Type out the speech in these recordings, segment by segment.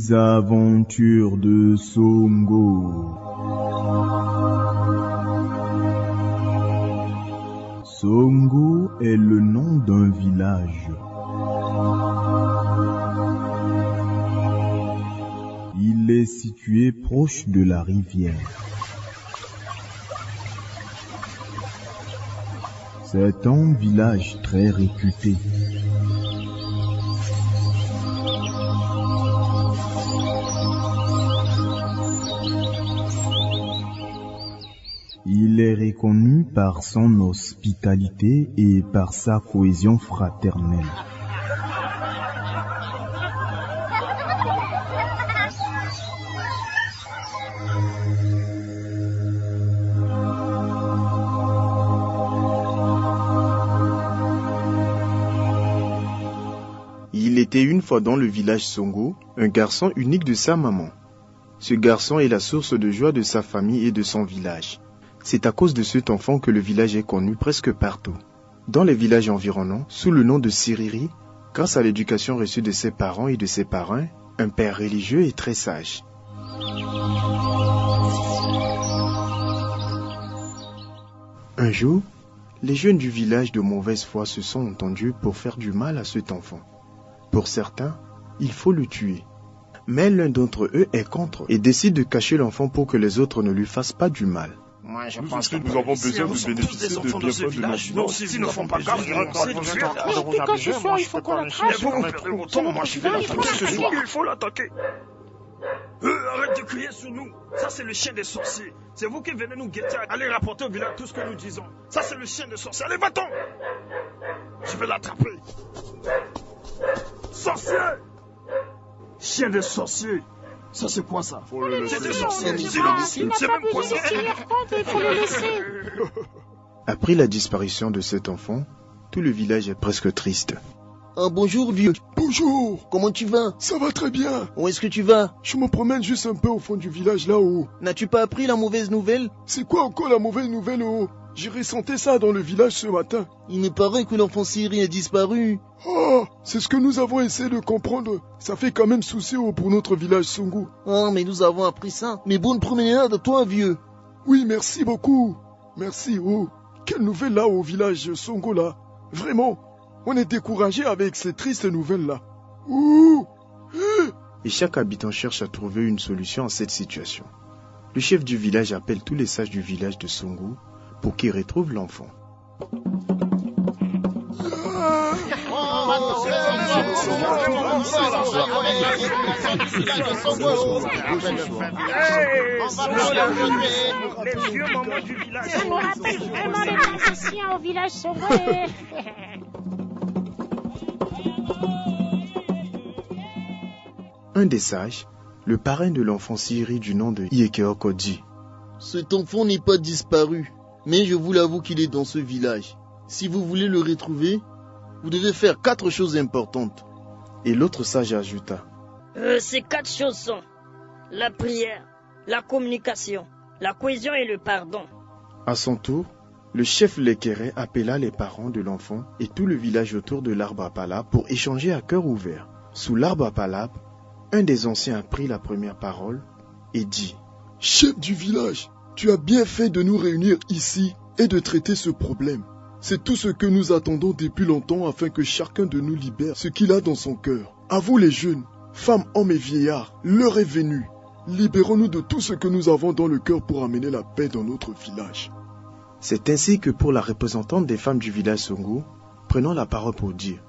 Les aventures de Songo. Songo est le nom d'un village. Il est situé proche de la rivière. C'est un village très réputé. Il est reconnu par son hospitalité et par sa cohésion fraternelle. Il était une fois dans le village Songo, un garçon unique de sa maman. Ce garçon est la source de joie de sa famille et de son village. C'est à cause de cet enfant que le village est connu presque partout. Dans les villages environnants, sous le nom de Siriri, grâce à l'éducation reçue de ses parents et de ses parrains, un père religieux et très sage. Un jour, les jeunes du village de mauvaise foi se sont entendus pour faire du mal à cet enfant. Pour certains, il faut le tuer. Mais l'un d'entre eux est contre et décide de cacher l'enfant pour que les autres ne lui fassent pas du mal. Moi, je pense que nous avons besoin de bénéficier de bienfaits de notre Non, s'ils ne font pas gaffe, ils vont quand ce soir, il faut qu'on l'attrape. Vous perdrez votre temps, moi je vais l'attaquer ce soir. Il faut l'attaquer. Arrête de crier sur nous. Ça, c'est le chien des sorciers. C'est vous qui venez nous guetter. Allez rapporter au village tout ce que nous disons. Ça, c'est le chien des sorciers. Allez, va-t'en. Je vais l'attraper. Sorcier! Chien des sorciers. Ça, c'est quoi ça? C'est des sorciers. C'est même quoi ça? Il faut le laisser. Après la disparition de cet enfant, tout le village est presque triste. Bonjour vieux. Bonjour. Comment tu vas? Ça va très bien. Où est-ce que tu vas? Je me promène juste un peu au fond du village là-haut. N'as-tu pas appris la mauvaise nouvelle? C'est quoi encore la mauvaise nouvelle oh? J'ai ressenti ça dans le village ce matin. Il me paraît que l'enfant Siri a disparu. Oh, c'est ce que nous avons essayé de comprendre. Ça fait quand même souci pour notre village Songo. Oh, mais nous avons appris ça. Mais bonne promenade à toi, vieux. Oui, merci beaucoup. Merci, oh. Quelle nouvelle là au village Songo là. Vraiment, on est découragé avec ces tristes nouvelles là. Ouh. Et chaque habitant cherche à trouver une solution à cette situation. Le chef du village appelle tous les sages du village de Songo pour qu'ils retrouvent l'enfant. Les vieux mamans du village. Ça nous rappelle vraiment les anciens au village Songo. Un des sages, le parrain de l'enfant Siri du nom de Iekeoko dit: Cet enfant n'est pas disparu, mais je vous l'avoue qu'il est dans ce village. Si vous voulez le retrouver, vous devez faire 4 choses importantes. Et l'autre sage ajouta: Ces 4 choses sont la prière, la communication, la cohésion et le pardon. À son tour, le chef Lekere appela les parents de l'enfant et tout le village autour de l'arbre à palabre pour échanger à cœur ouvert. Sous l'arbre à palabre, un des anciens a pris la première parole et dit: Chef du village, tu as bien fait de nous réunir ici et de traiter ce problème. C'est tout ce que nous attendons depuis longtemps afin que chacun de nous libère ce qu'il a dans son cœur. À vous les jeunes, femmes, hommes et vieillards, l'heure est venue. Libérons-nous de tout ce que nous avons dans le cœur pour amener la paix dans notre village. C'est ainsi que pour la représentante des femmes du village Songo, prenons la parole pour dire: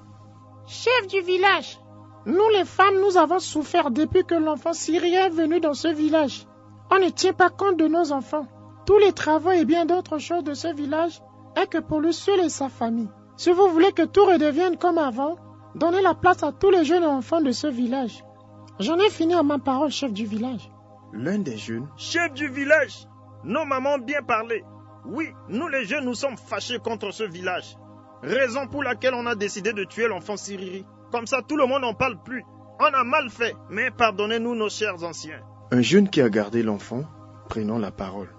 Chef du village, nous les femmes, nous avons souffert depuis que l'enfant syrien est venu dans ce village. On ne tient pas compte de nos enfants. Tous les travaux et bien d'autres choses de ce village est que pour lui seul et sa famille. Si vous voulez que tout redevienne comme avant, donnez la place à tous les jeunes enfants de ce village. J'en ai fini à ma parole, chef du village. L'un des jeunes: Chef du village, nos mamans ont bien parlé. Oui, nous les jeunes, nous sommes fâchés contre ce village. Raison pour laquelle on a décidé de tuer l'enfant Siriri. Comme ça, tout le monde n'en parle plus. On a mal fait, mais pardonnez-nous nos chers anciens. Un jeune qui a gardé l'enfant, prenant la parole: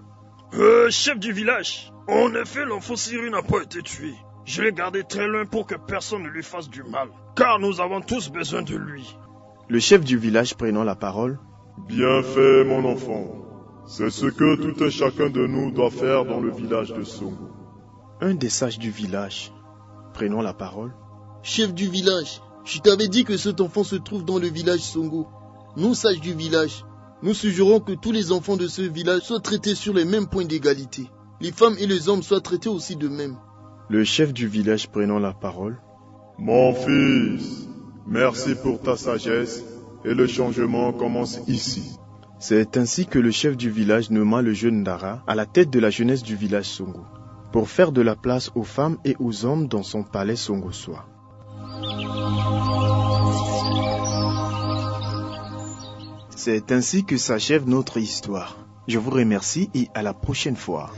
Chef du village, en effet, l'enfant Siri n'a pas été tué. Je l'ai gardé très loin pour que personne ne lui fasse du mal, car nous avons tous besoin de lui. Le chef du village prenant la parole. Bien fait, mon enfant. C'est ce que tout un chacun de nous doit faire dans le village de Songo. Un des sages du village prenant la parole. Chef du village, je t'avais dit que cet enfant se trouve dans le village Songo. Nous, sages du village, nous suggérons que tous les enfants de ce village soient traités sur les mêmes points d'égalité. Les femmes et les hommes soient traités aussi de même. Le chef du village prenant la parole. Mon fils, merci pour ta sagesse et le changement commence ici. C'est ainsi que le chef du village nomma le jeune Dara à la tête de la jeunesse du village Songo, pour faire de la place aux femmes et aux hommes dans son palais Songosois. C'est ainsi que s'achève notre histoire. Je vous remercie et à la prochaine fois.